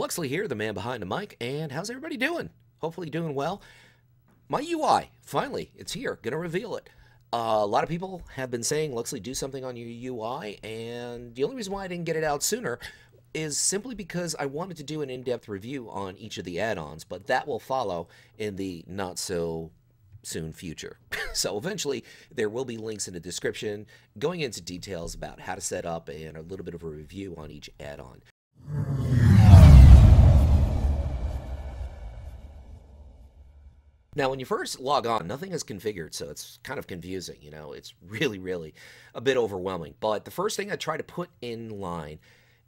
Luxeley here, the man behind the mic, and how's everybody doing? Hopefully doing well. My UI, finally, it's here. Gonna reveal it. A lot of people have been saying, Luxeley, do something on your UI, and the only reason why I didn't get it out sooner is simply because I wanted to do an in-depth review on each of the add-ons, but that will follow in the not-so-soon future. So eventually, there will be links in the description going into details about how to set up and a little bit of a review on each add-on. Now, when you first log on, nothing is configured, so it's kind of confusing. You know, it's really a bit overwhelming. But the first thing I try to put in line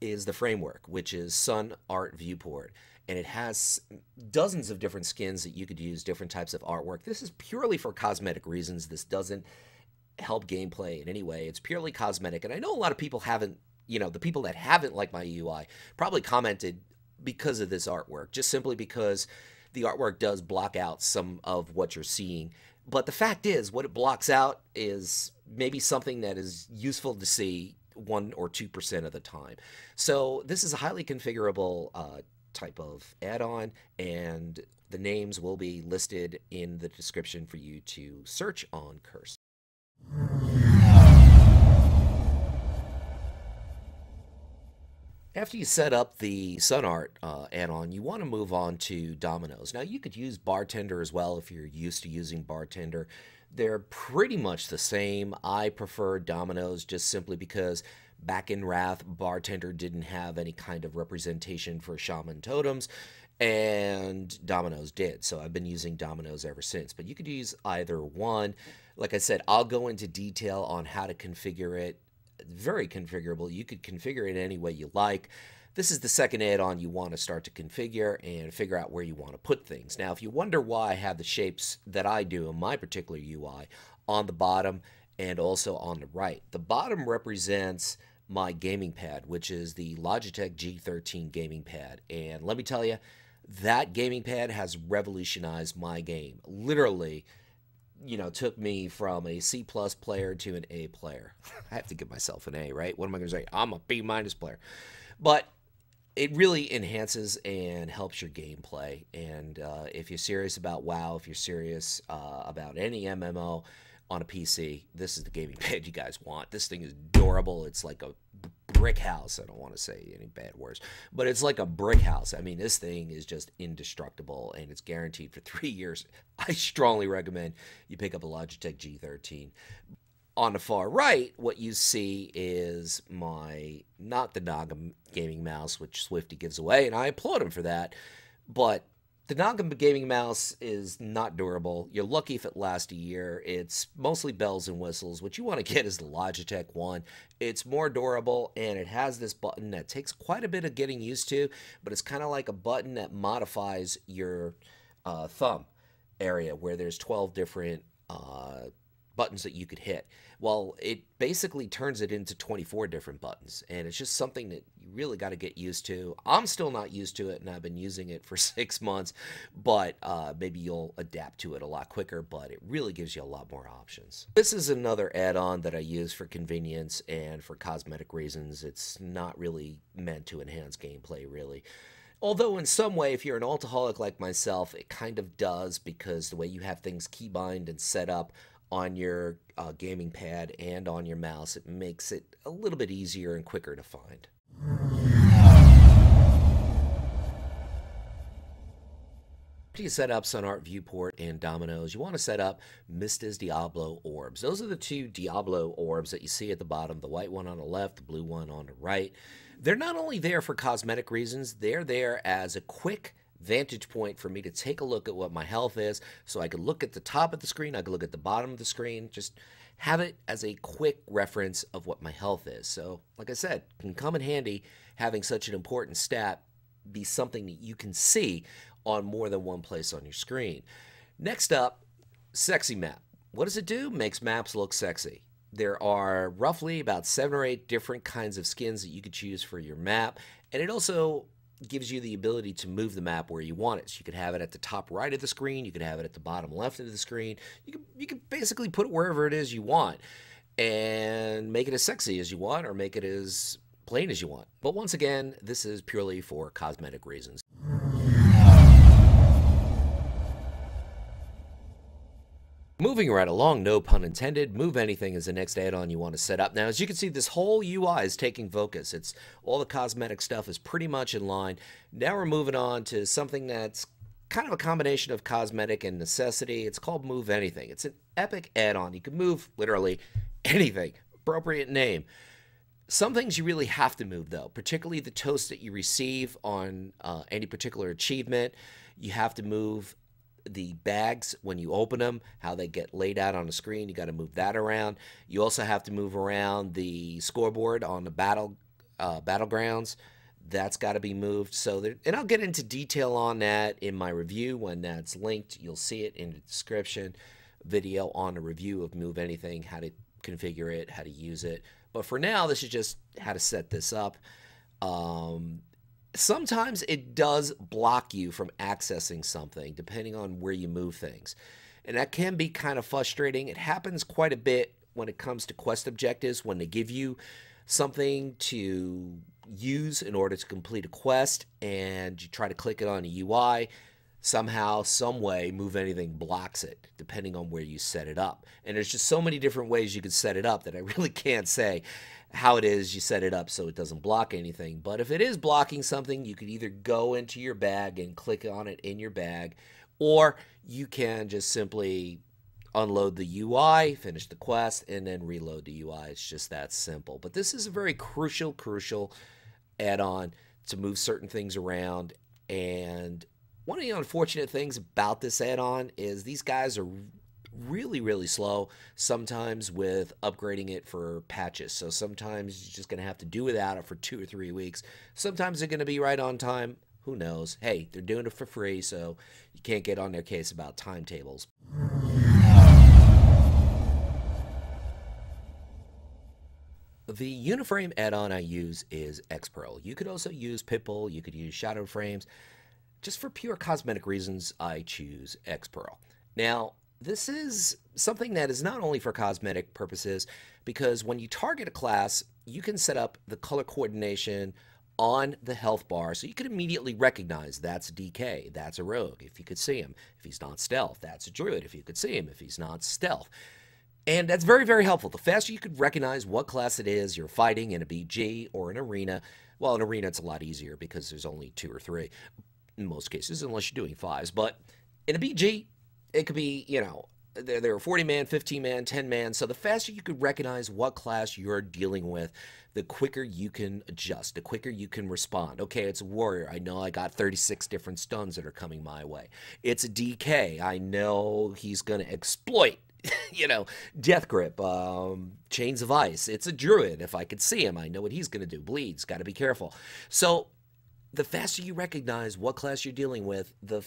is the framework, which is Sunn Art Viewport. And it has dozens of different skins that you could use, different types of artwork. This is purely for cosmetic reasons. This doesn't help gameplay in any way. It's purely cosmetic. And I know a lot of people haven't, you know, the people that haven't liked my UI probably commented because of this artwork, just simply because the artwork does block out some of what you're seeing. But the fact is, what it blocks out is maybe something that is useful to see 1 or 2% of the time. So this is a highly configurable type of add-on, and the names will be listed in the description for you to search on Curse. After you set up the Sunn Art add-on, you want to move on to Dominos. Now, you could use Bartender as well if you're used to using Bartender. They're pretty much the same. I prefer Dominos just simply because back in Wrath, Bartender didn't have any kind of representation for Shaman Totems, and Dominos did. So I've been using Dominos ever since. But you could use either one. Like I said, I'll go into detail on how to configure it. Very configurable. You could configure it any way you like. This is the second add-on you want to start to configure and figure out where you want to put things. Now, if you wonder why I have the shapes that I do in my particular UI on the bottom and also on the right, the bottom represents my gaming pad, which is the Logitech G13 gaming pad. And let me tell you, that gaming pad has revolutionized my game. Literally, you know, took me from a C+ player to an A player. I have to give myself an A, right? What am I going to say? I'm a B- player. But it really enhances and helps your gameplay. And if you're serious about WoW, if you're serious about any MMO on a PC, this is the gaming pad you guys want. This thing is durable. It's like a brick house. I don't want to say any bad words, but it's like a brick house. I mean, this thing is just indestructible, and it's guaranteed for 3 years. I strongly recommend you pick up a Logitech G13. On the far right, what you see is my, not the Naga gaming mouse, which Swifty gives away, and I applaud him for that, but the Naga gaming mouse is not durable. You're lucky if it lasts a year. It's mostly bells and whistles. What you want to get is the Logitech one. It's more durable, and it has this button that takes quite a bit of getting used to, but it's kind of like a button that modifies your thumb area where there's 12 different buttons that you could hit. Well, it basically turns it into 24 different buttons, and it's just something that you really got to get used to. I'm still not used to it, and I've been using it for 6 months, but maybe you'll adapt to it a lot quicker, but it really gives you a lot more options. This is another add-on that I use for convenience and for cosmetic reasons. It's not really meant to enhance gameplay, really. Although in some way, if you're an altaholic like myself, it kind of does, because the way you have things keybind and set up on your gaming pad and on your mouse, it makes it a little bit easier and quicker to find. After you set up Sunn Art Viewport and Dominos, you want to set up Mistra's Diablo Orbs. Those are the two Diablo orbs that you see at the bottom, the white one on the left, the blue one on the right. They're not only there for cosmetic reasons, they're there as a quick vantage point for me to take a look at what my health is, so I could look at the top of the screen, I could look at the bottom of the screen, just have it as a quick reference of what my health is. So, like I said, it can come in handy having such an important stat be something that you can see on more than one place on your screen. Next up, Sexy Map. What does it do? Makes maps look sexy. There are roughly about 7 or 8 different kinds of skins that you could choose for your map, and it also gives you the ability to move the map where you want it. So you could have it at the top right of the screen, you could have it at the bottom left of the screen. You can basically put it wherever it is you want and make it as sexy as you want, or make it as plain as you want. But once again, this is purely for cosmetic reasons. Moving right along, no pun intended, Move Anything is the next add-on you want to set up. Now, as you can see, this whole UI is taking focus. It's all the cosmetic stuff is pretty much in line. Now we're moving on to something that's kind of a combination of cosmetic and necessity. It's called Move Anything. It's an epic add-on. You can move literally anything. Appropriate name. Some things you really have to move, though, particularly the toast that you receive on any particular achievement. You have to move the bags when you open them, how they get laid out on the screen. You got to move that around. You also have to move around the scoreboard on the battlegrounds. That's got to be moved. So there, and I'll get into detail on that in my review when that's linked. You'll see it in the description video on the review of Move Anything, how to configure it, how to use it. But for now, this is just how to set this up. Sometimes it does block you from accessing something depending on where you move things. And that can be kind of frustrating. It happens quite a bit when it comes to quest objectives, when they give you something to use in order to complete a quest and you try to click it on a UI. Somehow, some way, Move Anything blocks it, depending on where you set it up. And there's just so many different ways you could set it up that I really can't say how it is you set it up so it doesn't block anything. But if it is blocking something, you could either go into your bag and click on it in your bag, or you can just simply unload the UI, finish the quest, and then reload the UI. It's just that simple. But this is a very crucial add-on to move certain things around. And one of the unfortunate things about this add-on is these guys are really slow sometimes with upgrading it for patches. So sometimes you're just going to have to do without it for 2 or 3 weeks. Sometimes they're going to be right on time. Who knows? Hey, they're doing it for free, so you can't get on their case about timetables. The uniframe add-on I use is XPerl. You could also use Pitbull. You could use Shadow Frames. Just for pure cosmetic reasons, I choose XPerl. Now, this is something that is not only for cosmetic purposes, because when you target a class, you can set up the color coordination on the health bar, so you can immediately recognize that's a DK, that's a rogue, if you could see him. If he's not stealth, that's a druid, if you could see him, if he's not stealth. And that's very helpful. The faster you could recognize what class it is you're fighting in a BG or an arena, well, in arena it's a lot easier because there's only 2 or 3 in most cases, unless you're doing 5s. But in a BG, it could be, you know, there are 40-man, 15-man, 10-man. So the faster you could recognize what class you're dealing with, the quicker you can adjust, the quicker you can respond. Okay, it's a warrior. I know I got 36 different stuns that are coming my way. It's a DK. I know he's going to exploit, you know, Death Grip, Chains of Ice. It's a druid. If I could see him, I know what he's going to do. Bleeds. Got to be careful. So the faster you recognize what class you're dealing with, the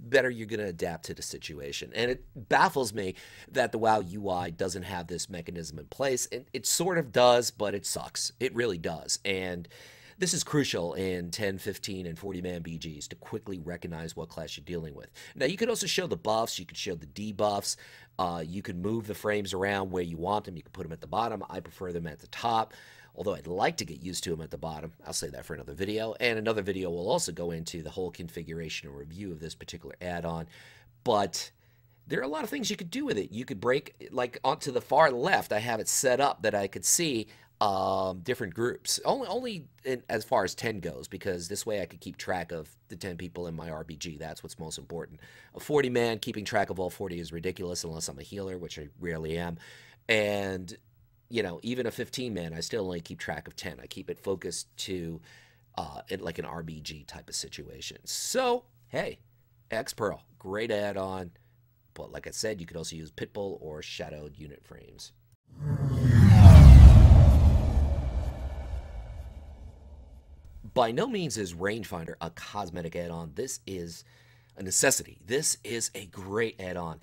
better you're going to adapt to the situation. And it baffles me that the WoW UI doesn't have this mechanism in place. It sort of does, but it sucks. It really does. And this is crucial in 10, 15, and 40-man BGs to quickly recognize what class you're dealing with. Now, you could also show the buffs. You could show the debuffs. You can move the frames around where you want them. You can put them at the bottom. I prefer them at the top, although I'd like to get used to them at the bottom. I'll say that for another video. And another video will also go into the whole configuration and review of this particular add-on. But there are a lot of things you could do with it. You could break, like onto the far left, I have it set up that I could see different groups. Only as far as 10 goes, because this way I could keep track of the 10 people in my RBG. That's what's most important. A 40-man, keeping track of all 40 is ridiculous unless I'm a healer, which I rarely am. And you know, even a 15-man, I still only keep track of 10. I keep it focused to like an RBG type of situation. So, hey, XPerl, great add-on. But like I said, you could also use Pitbull or Shadowed Unit Frames. By no means is Rangefinder a cosmetic add-on. This is a necessity. This is a great add-on.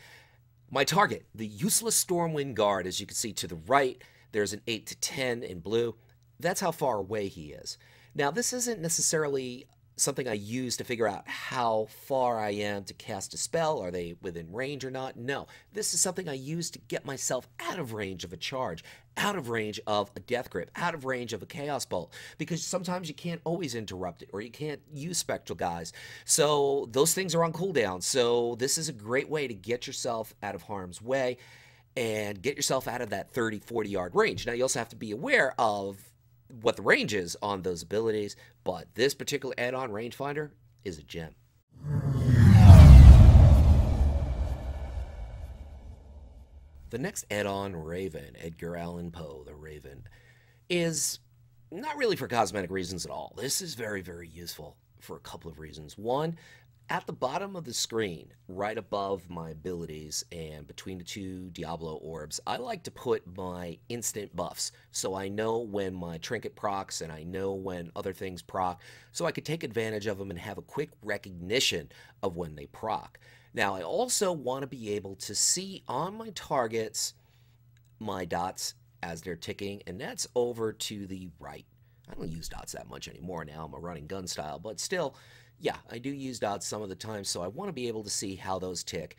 My target, the useless Stormwind Guard, as you can see to the right, there's an 8 to 10 in blue. That's how far away he is. Now, this isn't necessarily something I use to figure out how far I am to cast a spell. Are they within range or not? No. This is something I use to get myself out of range of a charge, out of range of a death grip, out of range of a chaos bolt, because sometimes you can't always interrupt it, or you can't use spectral guys. So those things are on cooldown. So this is a great way to get yourself out of harm's way and get yourself out of that 30, 40 yard range. Now you also have to be aware of what the range is on those abilities, but this particular add-on rangefinder is a gem. The next add-on, Raven, Edgar Allan Poe, the Raven, is not really for cosmetic reasons at all. This is very, very useful for a couple of reasons. One, at the bottom of the screen, right above my abilities and between the two Diablo orbs, I like to put my instant buffs, so I know when my trinket procs and I know when other things proc, so I could take advantage of them and have a quick recognition of when they proc. Now, I also want to be able to see on my targets my dots as they're ticking, and that's over to the right. I don't use dots that much anymore now. I'm a running gun style, but still, yeah, I do use dots some of the time, so I want to be able to see how those tick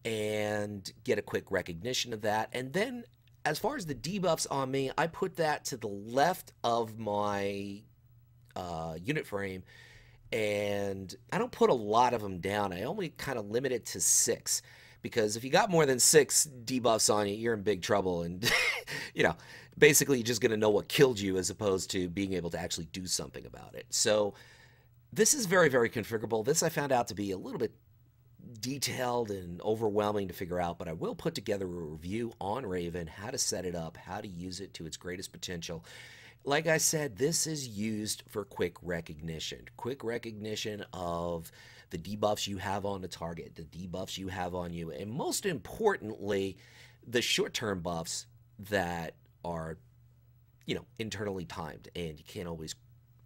and get a quick recognition of that. And then, as far as the debuffs on me, I put that to the left of my unit frame, and I don't put a lot of them down. I only kind of limit it to 6, because if you got more than 6 debuffs on you, you're in big trouble, and you know, basically you're just going to know what killed you as opposed to being able to actually do something about it. So this is very, very configurable. This I found out to be a little bit detailed and overwhelming to figure out, but I will put together a review on Raven, how to set it up, how to use it to its greatest potential. Like I said, this is used for quick recognition of the debuffs you have on the target, the debuffs you have on you, and most importantly, the short-term buffs that are, you know, internally timed, and you can't always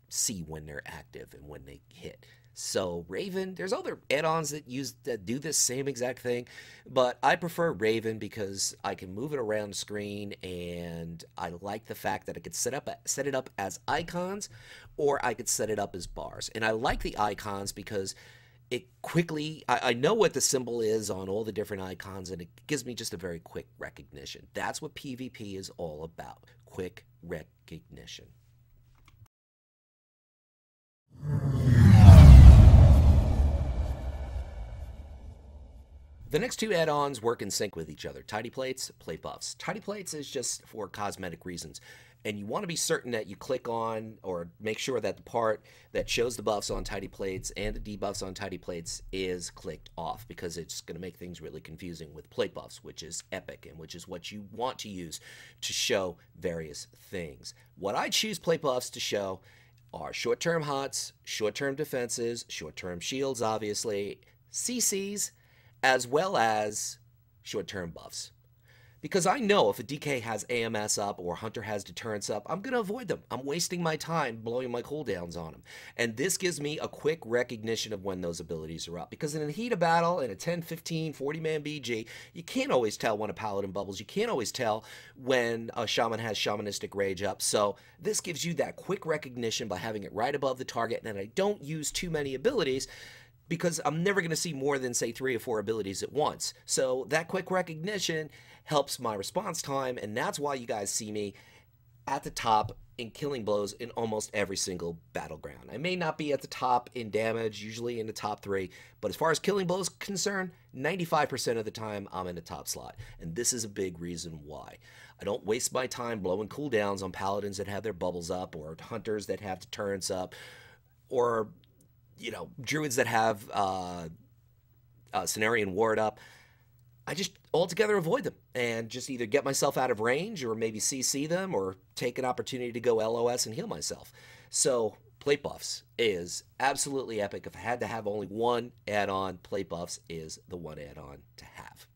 see when they're active and when they hit. So Raven, there's other add-ons that do this same exact thing, but I prefer Raven because I can move it around the screen, and I like the fact that I could set it up as icons, or I could set it up as bars. And I like the icons because it quickly, I know what the symbol is on all the different icons, and it gives me just a very quick recognition. That's what PvP is all about, quick recognition. The next two add-ons work in sync with each other. Tidy Plates, Plate Buffs. Tidy Plates is just for cosmetic reasons, and you want to be certain that you click on or make sure that the part that shows the buffs on Tidy Plates and the debuffs on Tidy Plates is clicked off, because it's going to make things really confusing with Plate Buffs, which is epic and which is what you want to use to show various things. What I choose Plate Buffs to show are short-term HOTS, short-term defenses, short-term shields, obviously, CCs, as well as short-term buffs. Because I know if a DK has AMS up or Hunter has deterrence up, I'm going to avoid them. I'm wasting my time blowing my cooldowns on them. And this gives me a quick recognition of when those abilities are up. Because in the heat of battle, in a 10, 15, 40-man BG, you can't always tell when a Paladin bubbles. You can't always tell when a Shaman has Shamanistic Rage up. So this gives you that quick recognition by having it right above the target. And I don't use too many abilities, because I'm never going to see more than, say, 3 or 4 abilities at once. So that quick recognition helps my response time, and that's why you guys see me at the top in killing blows in almost every single battleground. I may not be at the top in damage, usually in the top 3, but as far as killing blows concerned, 95% of the time I'm in the top slot, and this is a big reason why. I don't waste my time blowing cooldowns on Paladins that have their bubbles up, or Hunters that have deterrence up, or, you know, Druids that have Cenarian Ward up. I just altogether avoid them and just either get myself out of range, or maybe CC them, or take an opportunity to go LOS and heal myself. So Plate Buffs is absolutely epic. If I had to have only one add-on, Plate Buffs is the one add-on to have.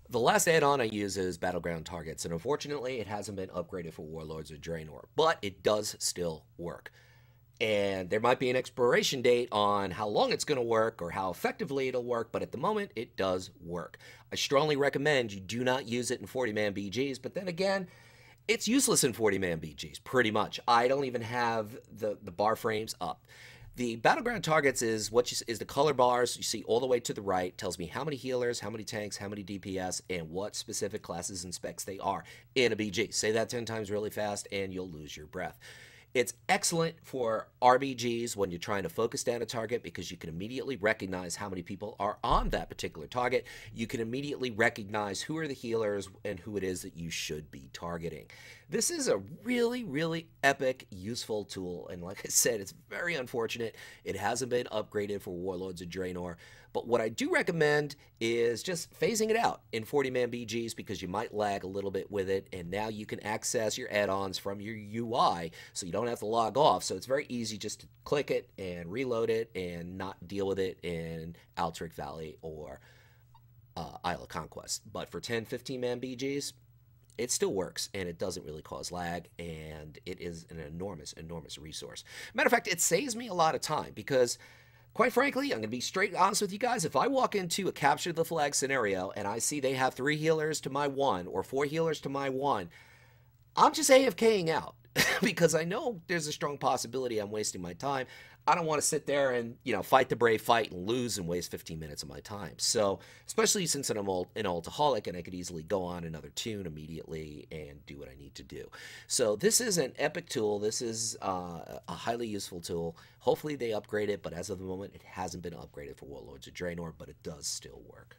The last add-on I use is Battleground Targets, and unfortunately it hasn't been upgraded for Warlords of Draenor, but it does still work. And there might be an expiration date on how long it's going to work or how effectively it'll work, but at the moment it does work. I strongly recommend you do not use it in 40-man BGs, but then again, It's useless in 40-man BGs, pretty much. I don't even have the bar frames up. The Battleground Targets is is the color bars you see all the way to the right. Tells me how many healers, how many tanks, how many DPS, and what specific classes and specs they are in a BG. Say that 10 times really fast and you'll lose your breath. It's excellent for RBGs when you're trying to focus down a target because you can immediately recognize how many people are on that particular target. You can immediately recognize who are the healers and who it is that you should be targeting. This is a really, really epic, useful tool, and like I said, it's very unfortunate it hasn't been upgraded for Warlords of Draenor. But what I do recommend is just phasing it out in 40-man BGs because you might lag a little bit with it, and now you can access your add-ons from your UI, so you don't have to log off. So it's very easy just to click it and reload it and not deal with it in Altric Valley or Isle of Conquest. But for 10, 15-man BGs, it still works, and it doesn't really cause lag, and it is an enormous, enormous resource. Matter of fact, it saves me a lot of time because, quite frankly, I'm going to be straight honest with you guys. If I walk into a capture the flag scenario and I see they have 3 healers to my 1 or 4 healers to my 1, I'm just AFKing out because I know there's a strong possibility I'm wasting my time. I don't want to sit there and, fight the brave fight and lose and waste 15 minutes of my time. So, especially since I'm an alcoholic and I could easily go on another tune immediately and do what I need to do. So, this is an epic tool. This is a highly useful tool. Hopefully they upgrade it, but as of the moment, it hasn't been upgraded for Warlords of Draenor, but it does still work.